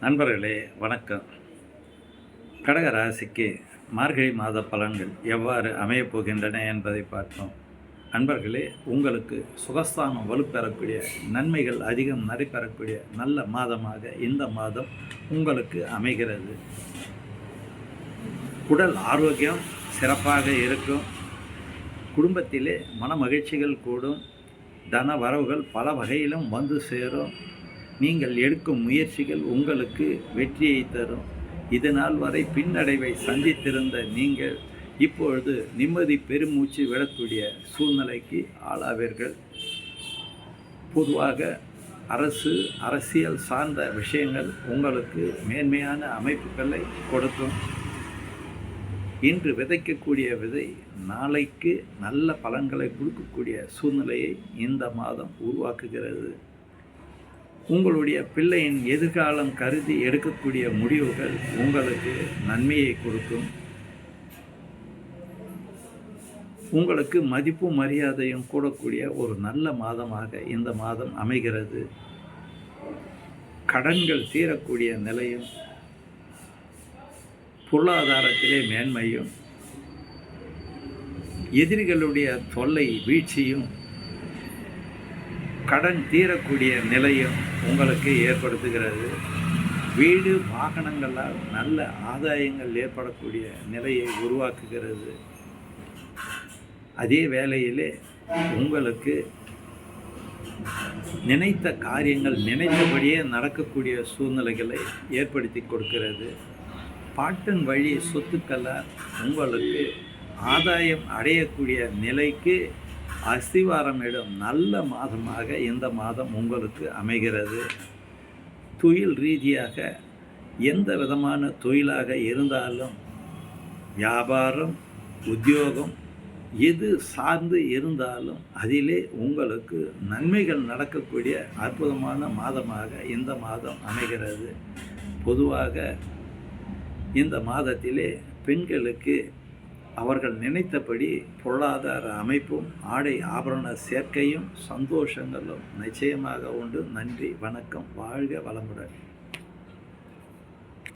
நண்பர்களே வணக்கம். கடக ராசிக்கு மார்கழி மாத பலன்கள் எவ்வாறு அமையப் போகின்றன என்பதை பார்த்தோம். நண்பர்களே, உங்களுக்கு சுகஸ்தானம் வலுப்பெறக்கூடிய, நன்மைகள் அதிகம் நடைபெறக்கூடிய நல்ல மாதமாக இந்த மாதம் உங்களுக்கு அமைகிறது. உடல் ஆரோக்கியம் சிறப்பாக இருக்கும். குடும்பத்திலே மன மகிழ்ச்சிகள் கூடும். தன வரவுகள் பல வகையிலும் வந்து சேரும். நீங்கள் எடுக்கும் முயற்சிகள் உங்களுக்கு வெற்றியை தரும். இதனால் வரை பின்னடைவை சந்தித்திருந்த நீங்கள் இப்பொழுது நிம்மதி பெருமூச்சு விடக்கூடிய சூழ்நிலைக்கு ஆளாவீர்கள். பொதுவாக அரசியல் சார்ந்த விஷயங்கள் உங்களுக்கு மேன்மையான அமைப்புகளை கொடுக்கும். இன்று விதைக்கக்கூடிய விதை நாளைக்கு நல்ல பலன்களை கொடுக்கக்கூடிய சூழ்நிலையை இந்த மாதம் உருவாக்குகிறது. உங்களுடைய பிள்ளையின் எதிர்காலம் கருதி எடுக்கக்கூடிய முடிவுகள் உங்களுக்கு நன்மையை கொடுக்கும். உங்களுக்கு மதிப்பும் மரியாதையும் கூடக்கூடிய ஒரு நல்ல மாதமாக இந்த மாதம் அமைகிறது. கடன்கள் தீரக்கூடிய நிலையும், பொருளாதாரத்திலே மேன்மையும், எதிரிகளுடைய தொல்லை வீழ்ச்சியும், கடன் தீரக்கூடிய நிலையும் உங்களுக்கு ஏற்படுத்துகிறது. வீடு வாகனங்களால் நல்ல ஆதாயங்கள் ஏற்படக்கூடிய நிலையை உருவாக்குகிறது. அதே வேளையிலே உங்களுக்கு நினைத்த காரியங்கள் நினைத்தபடியே நடக்கக்கூடிய சூழ்நிலைகளை ஏற்படுத்தி கொடுக்கிறது. பாட்டின் வழி சொத்துக்களால் உங்களுக்கு ஆதாயம் அடையக்கூடிய நிலைக்கு அஸ்திவாரமிடும் நல்ல மாதமாக இந்த மாதம் உங்களுக்கு அமைகிறது. தொழில் ரீதியாக எந்த விதமான தொழிலாக இருந்தாலும், வியாபாரம், உத்தியோகம் எது சார்ந்து இருந்தாலும் அதிலே உங்களுக்கு நன்மைகள் நடக்கக்கூடிய அற்புதமான மாதமாக இந்த மாதம் அமைகிறது. பொதுவாக இந்த மாதத்திலே பெண்களுக்கு அவர்கள் நினைத்தபடி பொருளாதார அமைப்பும், ஆடை ஆபரண சேர்க்கையும், சந்தோஷங்களும் நிச்சயமாக உண்டு. நன்றி, வணக்கம், வாழ்க வளமுடன்.